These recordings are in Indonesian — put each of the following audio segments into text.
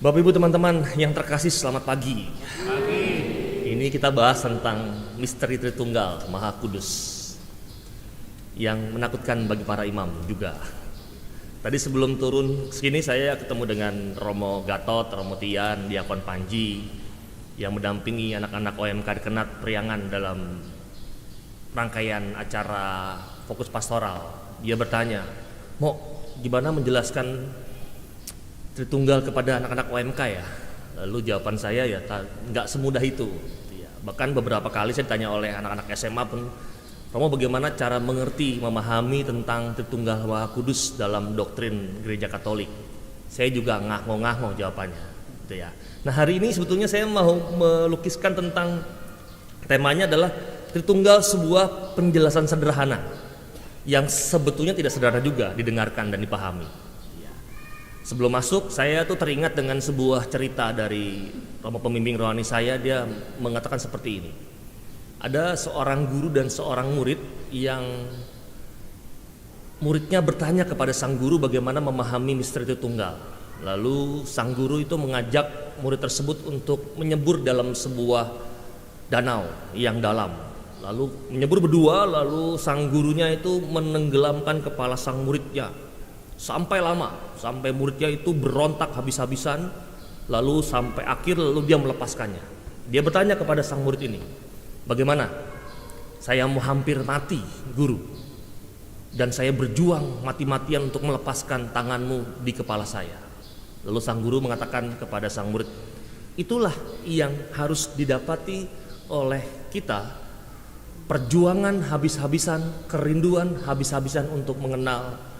Bapak Ibu teman-teman yang terkasih, selamat pagi. Ini kita bahas tentang misteri Tritunggal Maha Kudus yang menakutkan bagi para imam juga. Tadi sebelum turun sini saya ketemu dengan Romo Gatot, Romo Tian, Diakon Panji yang mendampingi anak-anak OMK di Kenat Priangan dalam rangkaian acara fokus pastoral. Dia bertanya, "Mo, gimana menjelaskan Tritunggal kepada anak-anak OMK ya?" Lalu jawaban saya ya nggak semudah itu. Bahkan beberapa kali saya ditanya oleh anak-anak SMA pun, "Romo, bagaimana cara mengerti, memahami tentang Tritunggal Maha Kudus dalam doktrin Gereja Katolik?" Saya juga ngah-ngah jawabannya, gitu ya. Nah, hari ini sebetulnya saya mau melukiskan tentang temanya adalah Tritunggal, sebuah penjelasan sederhana yang sebetulnya tidak sederhana juga didengarkan dan dipahami. Sebelum masuk, saya tuh teringat dengan sebuah cerita dari Romo pembimbing rohani saya. Dia mengatakan seperti ini. Ada seorang guru dan seorang murid yang muridnya bertanya kepada sang guru bagaimana memahami misteri Tritunggal. Lalu sang guru itu mengajak murid tersebut untuk menyebur dalam sebuah danau yang dalam. Lalu menyebur berdua, lalu sang gurunya itu menenggelamkan kepala sang muridnya sampai lama, sampai muridnya itu berontak habis-habisan, lalu sampai akhir, lalu dia melepaskannya. Dia bertanya kepada sang murid ini, "Bagaimana? Saya mau hampir mati, guru, dan saya berjuang mati-matian untuk melepaskan tanganmu di kepala saya." Lalu sang guru mengatakan kepada sang murid, "Itulah yang harus didapati oleh kita, perjuangan habis-habisan, kerinduan habis-habisan untuk mengenal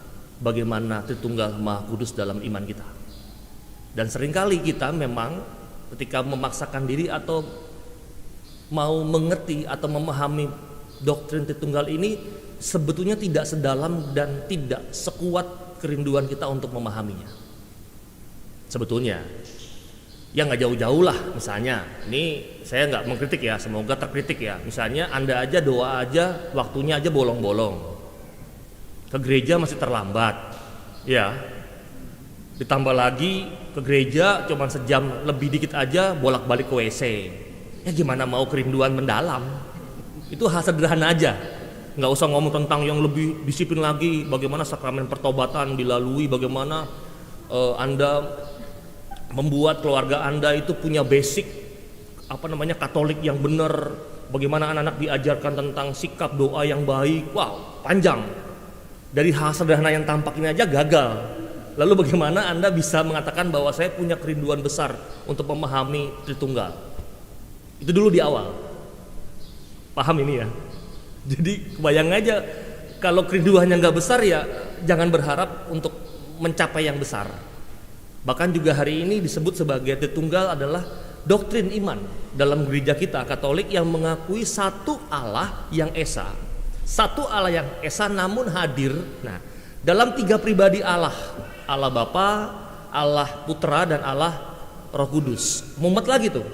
bagaimana Tritunggal Maha Kudus dalam iman kita." Dan seringkali kita memang ketika memaksakan diri atau mau mengerti atau memahami doktrin Tritunggal ini sebetulnya tidak sedalam dan tidak sekuat kerinduan kita untuk memahaminya. Sebetulnya ya nggak jauh-jauh lah. Misalnya, ini saya nggak mengkritik ya, semoga terkritik ya. Misalnya Anda aja doa aja, waktunya aja bolong-bolong, ke gereja masih terlambat, ya. Ditambah lagi ke gereja cuma sejam lebih dikit aja bolak-balik ke WC. Ya gimana mau kerinduan mendalam? Itu hal sederhana aja. Nggak usah ngomong tentang yang lebih disiplin lagi, bagaimana sakramen pertobatan dilalui, bagaimana Anda membuat keluarga Anda itu punya basic Katolik yang benar, bagaimana anak-anak diajarkan tentang sikap doa yang baik. Wow, panjang. Dari hal sederhana yang tampak ini aja gagal. Lalu bagaimana Anda bisa mengatakan bahwa saya punya kerinduan besar untuk memahami Tritunggal? Itu dulu di awal. Paham ini ya? Jadi kebayang aja, kalau kerinduannya nggak besar ya jangan berharap untuk mencapai yang besar. Bahkan juga hari ini disebut sebagai Tritunggal adalah doktrin iman dalam gereja kita Katolik yang mengakui satu Allah yang esa. Satu Allah yang esa namun hadir. Nah, dalam tiga pribadi Allah, Allah Bapa, Allah Putra, dan Allah Roh Kudus. Mumet lagi tuh,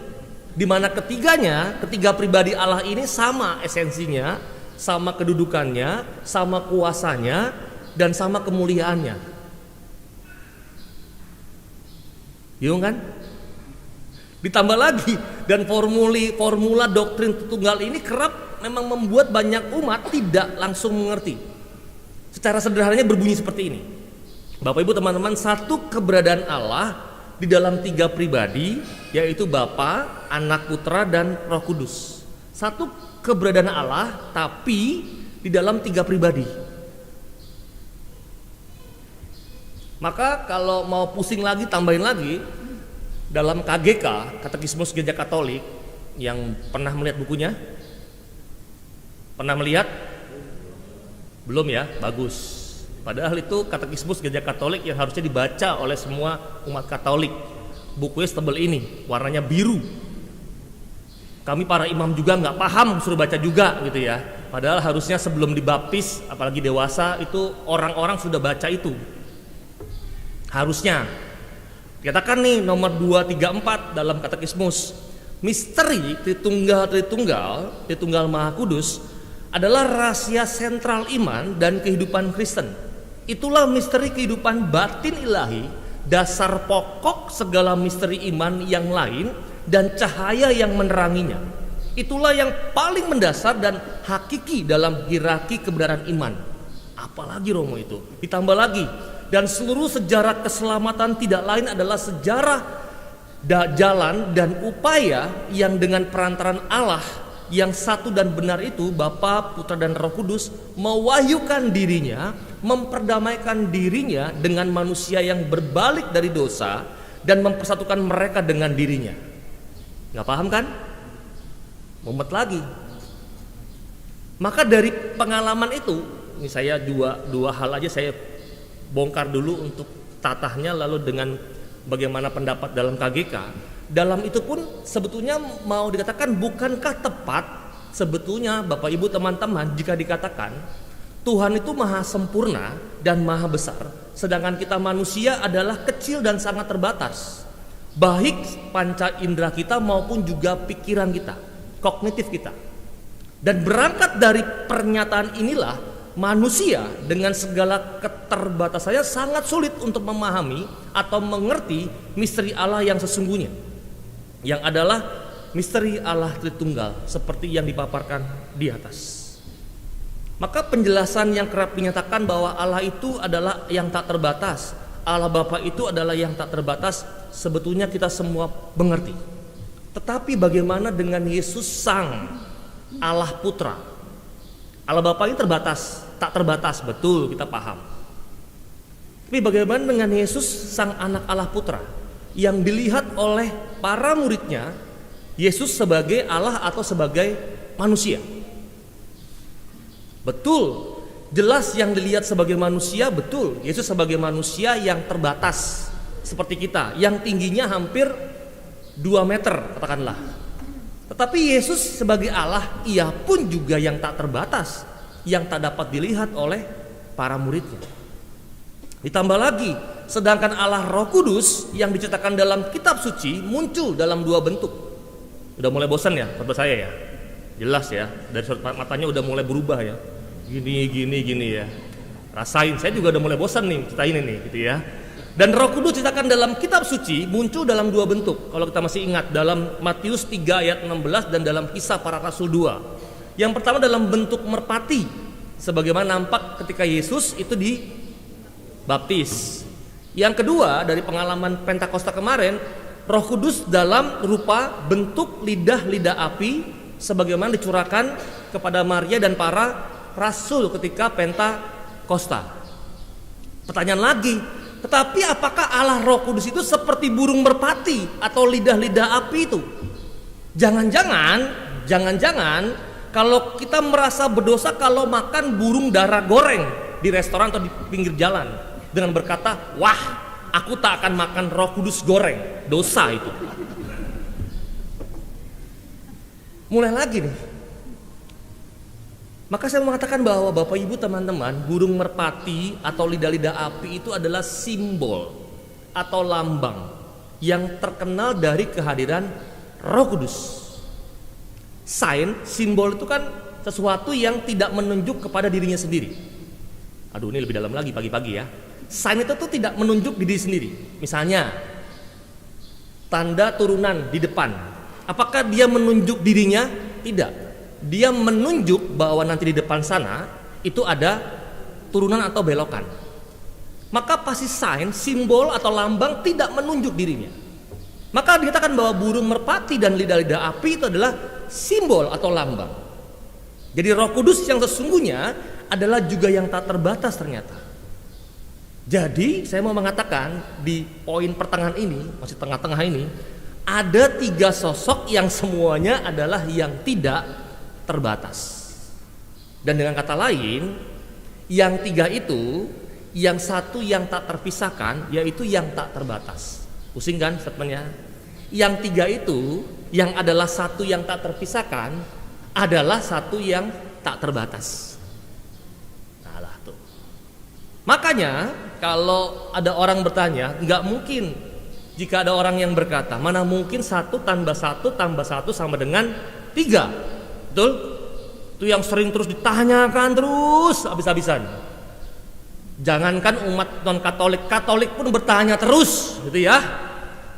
dimana ketiga pribadi Allah ini sama esensinya, sama kedudukannya, sama kuasanya, dan sama kemuliaannya. Bingung kan? Ditambah lagi, dan formula doktrin Tritunggal ini kerap memang membuat banyak umat tidak langsung mengerti. Secara sederhananya berbunyi seperti ini. Bapak Ibu teman-teman, satu keberadaan Allah di dalam tiga pribadi, yaitu Bapa, Anak, Putra, dan Roh Kudus. Satu keberadaan Allah tapi di dalam tiga pribadi. Maka kalau mau pusing lagi, tambahin lagi, dalam KGK, Katekismus Gereja Katolik, yang pernah melihat bukunya? Pernah melihat? Belum ya? Bagus. Padahal itu Katekismus Gereja Katolik yang harusnya dibaca oleh semua umat Katolik. Bukunya setebal ini, warnanya biru. Kami para imam juga nggak paham, suruh baca juga gitu ya. Padahal harusnya sebelum dibaptis, apalagi dewasa, itu orang-orang sudah baca itu. Harusnya. Katakan nih nomor 234 dalam Katekismus, misteri Tritunggal Maha Kudus adalah rahasia sentral iman dan kehidupan Kristen. Itulah misteri kehidupan batin ilahi dasar pokok segala misteri iman yang lain, dan cahaya yang meneranginya. Itulah yang paling mendasar dan hakiki dalam hierarki kebenaran iman. Apalagi Romo itu, ditambah lagi, dan seluruh sejarah keselamatan tidak lain adalah sejarah jalan dan upaya yang dengan perantaran Allah yang satu dan benar itu, Bapa, Putra dan Roh Kudus, mewahyukan dirinya, memperdamaikan dirinya dengan manusia yang berbalik dari dosa dan mempersatukan mereka dengan dirinya. Gak paham kan? Mumet lagi. Maka dari pengalaman itu, ini saya dua hal aja saya bongkar dulu untuk tatahnya, lalu dengan bagaimana pendapat dalam KGK. Dalam itu pun sebetulnya mau dikatakan, bukankah tepat sebetulnya Bapak Ibu teman-teman jika dikatakan Tuhan itu maha sempurna dan maha besar, sedangkan kita manusia adalah kecil dan sangat terbatas, baik panca indera kita maupun juga pikiran kita, kognitif kita. Dan berangkat dari pernyataan inilah, manusia dengan segala keterbatasannya sangat sulit untuk memahami atau mengerti misteri Allah yang sesungguhnya, yang adalah misteri Allah Tritunggal seperti yang dipaparkan di atas. Maka penjelasan yang kerap dinyatakan bahwa Allah itu adalah yang tak terbatas, Allah Bapa itu adalah yang tak terbatas, sebetulnya kita semua mengerti. Tetapi bagaimana dengan Yesus Sang Allah Putra? Allah Bapa ini terbatas, tak terbatas, betul, kita paham. Tapi bagaimana dengan Yesus Sang Anak Allah Putra yang dilihat oleh para muridnya Yesus sebagai Allah atau sebagai manusia? Betul, jelas yang dilihat sebagai manusia, betul, Yesus sebagai manusia yang terbatas seperti kita, yang tingginya hampir 2 meter katakanlah. Tetapi Yesus sebagai Allah, ia pun juga yang tak terbatas, yang tak dapat dilihat oleh para muridnya. Ditambah lagi, sedangkan Allah Roh Kudus yang diceritakan dalam kitab suci muncul dalam 2 bentuk. Udah mulai bosan ya buat saya ya? Jelas ya, dari sudut matanya udah mulai berubah ya. Gini ya. Rasain, saya juga udah mulai bosan nih cerita ini nih gitu ya. Dan Roh Kudus diceritakan dalam kitab suci muncul dalam 2 bentuk. Kalau kita masih ingat, dalam Matius 3 ayat 16 dan dalam Kisah Para Rasul 2. Yang pertama dalam bentuk merpati, sebagaimana nampak ketika Yesus itu dibaptis. Yang kedua dari pengalaman Pentakosta kemarin, Roh Kudus dalam rupa bentuk lidah-lidah api sebagaimana dicurahkan kepada Maria dan para rasul ketika Pentakosta. Pertanyaan lagi, tetapi apakah Allah Roh Kudus itu seperti burung merpati atau lidah-lidah api itu? Jangan-jangan kalau kita merasa berdosa kalau makan burung darah goreng di restoran atau di pinggir jalan dengan berkata, wah, aku tak akan makan Roh Kudus goreng, dosa itu. Mulai lagi nih. Maka saya mengatakan bahwa Bapak Ibu teman-teman, burung merpati atau lidah-lidah api itu adalah simbol atau lambang yang terkenal dari kehadiran Roh Kudus. Sign, simbol itu kan sesuatu yang tidak menunjuk kepada dirinya sendiri. Aduh, ini lebih dalam lagi pagi-pagi ya. Sign itu tuh tidak menunjuk diri sendiri. Misalnya tanda turunan di depan, apakah dia menunjuk dirinya? Tidak. Dia menunjuk bahwa nanti di depan sana itu ada turunan atau belokan. Maka pasti sign, simbol atau lambang tidak menunjuk dirinya. Maka dikatakan bahwa burung merpati dan lidah-lidah api itu adalah simbol atau lambang. Jadi Roh Kudus yang sesungguhnya adalah juga yang tak terbatas ternyata. Jadi saya mau mengatakan di poin pertengahan ini, masih tengah-tengah ini, ada 3 sosok yang semuanya adalah yang tidak terbatas. Dan dengan kata lain, yang 3 itu, yang satu yang tak terpisahkan, yaitu yang tak terbatas. Pusing kan statementnya? Yang 3 itu, yang adalah satu yang tak terpisahkan, adalah satu yang tak terbatas. Nah lah tuh. Makanya kalau ada orang bertanya, nggak mungkin jika ada orang yang berkata, mana mungkin 1 tambah 1 tambah 1 sama dengan 3. Betul? Itu yang sering terus ditanyakan terus habis-habisan. Jangankan umat non-Katolik, Katolik pun bertanya terus, gitu ya.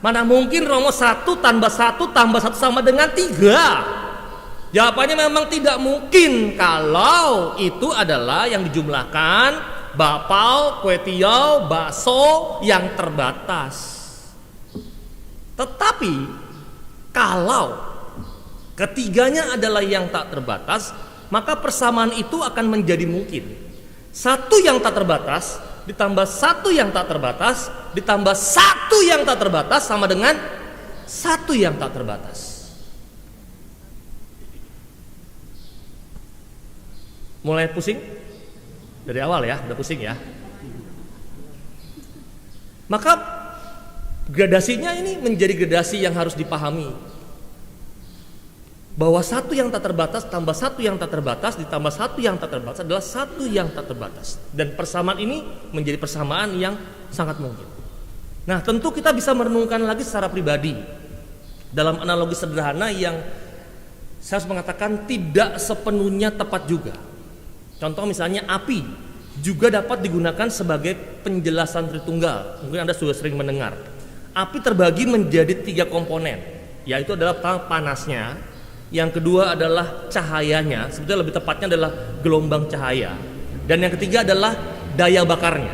Mana mungkin Romo 1 tambah 1 tambah 1 sama dengan 3? Jawabannya memang tidak mungkin kalau itu adalah yang dijumlahkan bapau, kue tiaw, bakso yang terbatas. Tetapi kalau ketiganya adalah yang tak terbatas, maka persamaan itu akan menjadi mungkin. 1 yang tak terbatas ditambah 1 yang tak terbatas ditambah 1 yang tak terbatas sama dengan 1 yang tak terbatas. Mulai pusing? Dari awal ya, udah pusing ya. Maka gradasinya ini menjadi gradasi yang harus dipahami. Bahwa 1 yang tak terbatas tambah 1 yang tak terbatas ditambah 1 yang tak terbatas adalah 1 yang tak terbatas. Dan persamaan ini menjadi persamaan yang sangat mungkin. Nah, tentu kita bisa merenungkan lagi secara pribadi dalam analogi sederhana yang saya harus mengatakan tidak sepenuhnya tepat juga. Contoh misalnya api juga dapat digunakan sebagai penjelasan Tritunggal. Mungkin Anda sudah sering mendengar. Api terbagi menjadi 3 komponen, yaitu adalah panasnya, yang kedua adalah cahayanya, sebetulnya lebih tepatnya adalah gelombang cahaya, dan yang ketiga adalah daya bakarnya.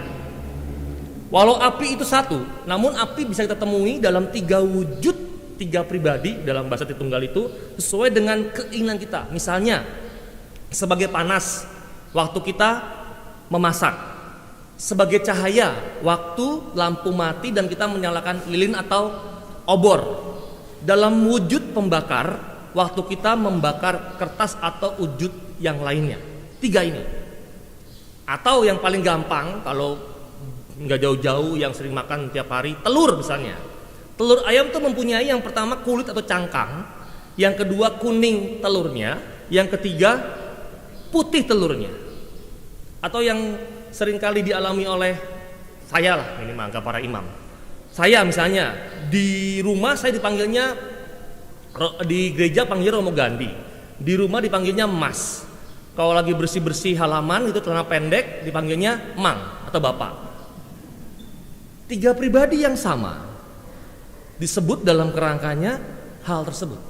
Walau api itu satu, namun api bisa kita temui dalam 3 wujud, 3 pribadi dalam bahasa Tritunggal itu sesuai dengan keinginan kita. Misalnya sebagai panas waktu kita memasak, sebagai cahaya waktu lampu mati dan kita menyalakan lilin atau obor, dalam wujud pembakar waktu kita membakar kertas atau wujud yang lainnya. 3 ini. Atau yang paling gampang, kalau nggak jauh-jauh yang sering makan tiap hari, telur misalnya. Telur ayam itu mempunyai yang pertama kulit atau cangkang, yang kedua kuning telurnya, yang ketiga putih telurnya. Atau yang seringkali dialami oleh saya lah, ini mangga para imam. Saya misalnya di rumah saya dipanggilnya, di gereja panggil Romo Gandhi, di rumah dipanggilnya Mas. Kalau lagi bersih-bersih halaman itu celana pendek dipanggilnya Mang atau Bapak. 3 pribadi yang sama disebut dalam kerangkanya hal tersebut.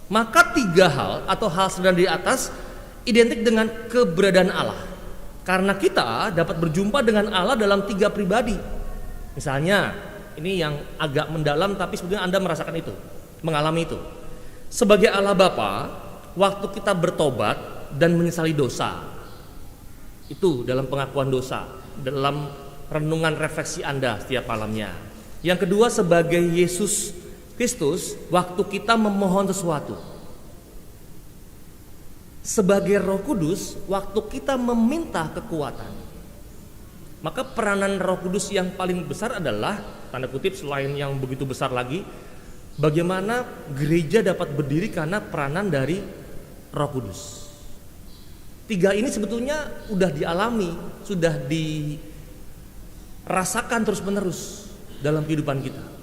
Maka 3 hal atau hal sedang di atas identik dengan keberadaan Allah. Karena kita dapat berjumpa dengan Allah dalam 3 pribadi. Misalnya, ini yang agak mendalam tapi sebetulnya Anda merasakan itu, mengalami itu. Sebagai Allah Bapa, waktu kita bertobat dan menyesali dosa, itu dalam pengakuan dosa, dalam renungan refleksi Anda setiap malamnya. Yang kedua, sebagai Yesus Kristus, waktu kita memohon sesuatu. Sebagai Roh Kudus, waktu kita meminta kekuatan. Maka peranan Roh Kudus yang paling besar adalah, tanda kutip selain yang begitu besar lagi, bagaimana gereja dapat berdiri karena peranan dari Roh Kudus. 3 ini sebetulnya sudah dialami, sudah dirasakan terus-menerus dalam kehidupan kita.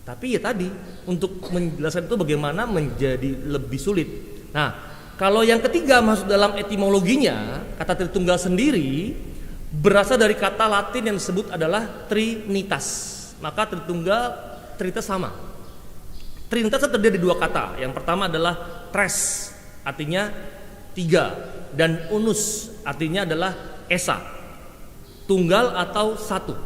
Tapi ya tadi, untuk menjelaskan itu bagaimana menjadi lebih sulit. Nah, kalau yang ketiga masuk dalam etimologinya, kata Tritunggal sendiri berasal dari kata Latin yang disebut adalah Trinitas. Maka Tritunggal, Trinitas sama. Trinitas terdiri dari 2 kata. Yang pertama adalah tres, artinya 3, dan unus, artinya adalah esa, tunggal atau satu.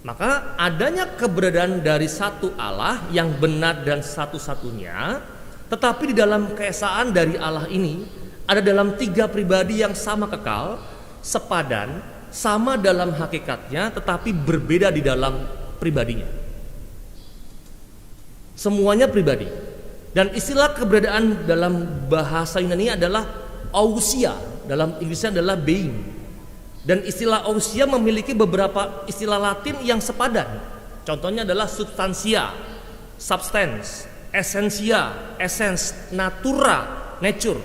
Maka adanya keberadaan dari satu Allah yang benar dan satu-satunya, tetapi di dalam keesaan dari Allah ini ada dalam 3 pribadi yang sama kekal, sepadan, sama dalam hakikatnya, tetapi berbeda di dalam pribadinya. Semuanya pribadi. Dan istilah keberadaan dalam bahasa Yunani adalah ousia, dalam Inggrisnya adalah being. Dan istilah ousia memiliki beberapa istilah Latin yang sepadan. Contohnya adalah substantia, substance, essentia, essence, natura, nature.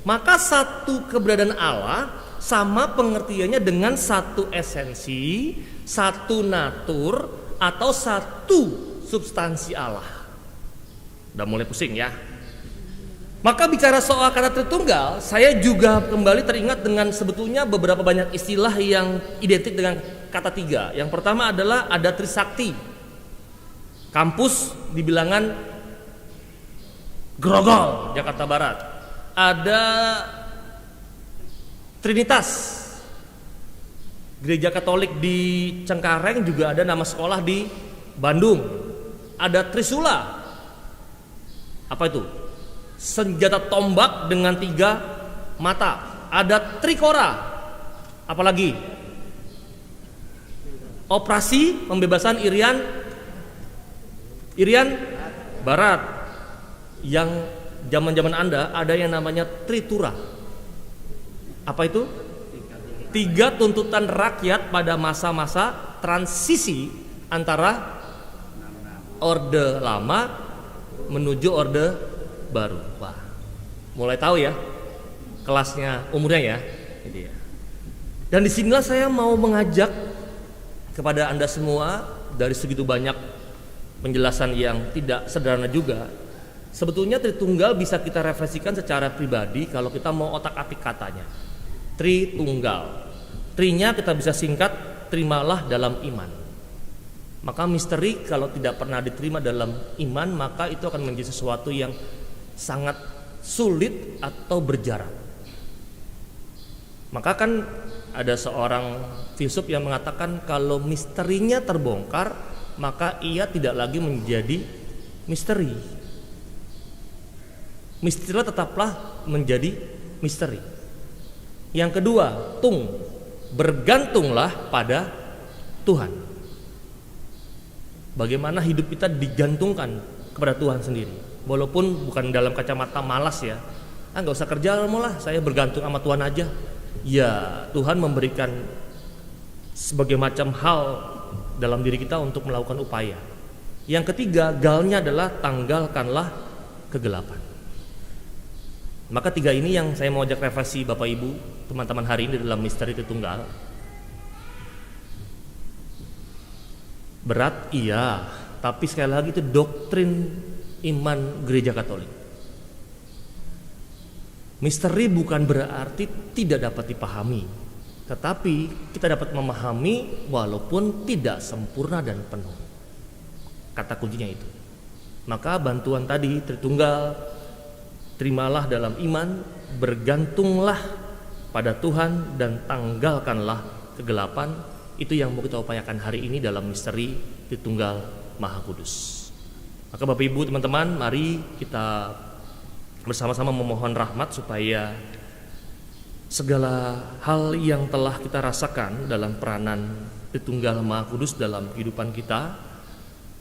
Maka satu keberadaan Allah sama pengertiannya dengan satu esensi, satu natur, atau satu substansi Allah. Udah mulai pusing ya. Maka bicara soal kata Tritunggal, saya juga kembali teringat dengan sebetulnya beberapa banyak istilah yang identik dengan kata tiga. Yang pertama adalah ada Trisakti. Kampus di bilangan Grogol, Jakarta Barat. Ada Trinitas. Gereja Katolik di Cengkareng juga ada nama sekolah di Bandung. Ada Trisula. Apa itu? Senjata tombak dengan 3 mata. Ada Trikora. Apalagi? Operasi pembebasan Irian Barat. Yang zaman-zaman Anda ada yang namanya Tritura. Apa itu? 3 tuntutan rakyat pada masa-masa transisi antara Orde Lama menuju Orde Baru. Wah, mulai tahu ya kelasnya, umurnya ya. Gitu ya. Dan disinilah saya mau mengajak kepada Anda semua dari segitu banyak penjelasan yang tidak sederhana juga. Sebetulnya Tritunggal bisa kita refleksikan secara pribadi kalau kita mau otak-atik katanya. Tritunggal. Trinya kita bisa singkat, terimalah dalam iman. Maka misteri kalau tidak pernah diterima dalam iman, maka itu akan menjadi sesuatu yang sangat sulit atau berjarak. Maka kan ada seorang filsuf yang mengatakan kalau misterinya terbongkar, maka ia tidak lagi menjadi misteri. Misteri tetaplah menjadi misteri. Yang kedua, bergantunglah pada Tuhan. Bagaimana hidup kita digantungkan kepada Tuhan sendiri. Walaupun bukan dalam kacamata malas ya. Nggak usah kerja lah, saya bergantung sama Tuhan aja. Ya, Tuhan memberikan sebagai macam hal dalam diri kita untuk melakukan upaya. Yang ketiga, galnya adalah tanggalkanlah kegelapan. Maka 3 ini yang saya mau ajak refleksi Bapak Ibu, teman-teman hari ini dalam misteri Tritunggal. Berat iya, tapi sekali lagi itu doktrin iman Gereja Katolik. Misteri bukan berarti tidak dapat dipahami, tetapi kita dapat memahami walaupun tidak sempurna dan penuh. Kata kuncinya itu. Maka bantuan tadi Tritunggal, terimalah dalam iman, bergantunglah pada Tuhan dan tanggalkanlah kegelapan. Itu yang mau kita upayakan hari ini dalam misteri Tritunggal Maha Kudus. Maka Bapak Ibu teman-teman, mari kita bersama-sama memohon rahmat supaya segala hal yang telah kita rasakan dalam peranan Tritunggal Maha Kudus dalam kehidupan kita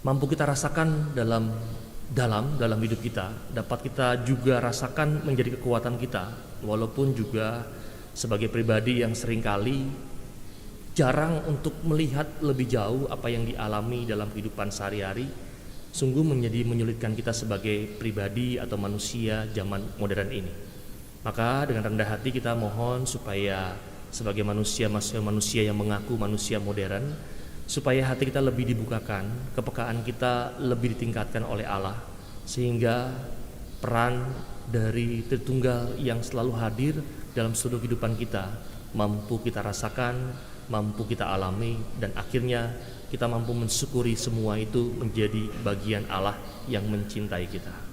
mampu kita rasakan dalam hidup kita, dapat kita juga rasakan menjadi kekuatan kita, walaupun juga sebagai pribadi yang seringkali jarang untuk melihat lebih jauh apa yang dialami dalam kehidupan sehari-hari, sungguh menjadi menyulitkan kita sebagai pribadi atau manusia zaman modern ini. Maka dengan rendah hati kita mohon supaya sebagai manusia yang mengaku manusia modern, supaya hati kita lebih dibukakan, kepekaan kita lebih ditingkatkan oleh Allah, sehingga peran dari Tritunggal yang selalu hadir dalam seluruh kehidupan kita mampu kita rasakan, mampu kita alami, dan akhirnya kita mampu mensyukuri semua itu menjadi bagian Allah yang mencintai kita.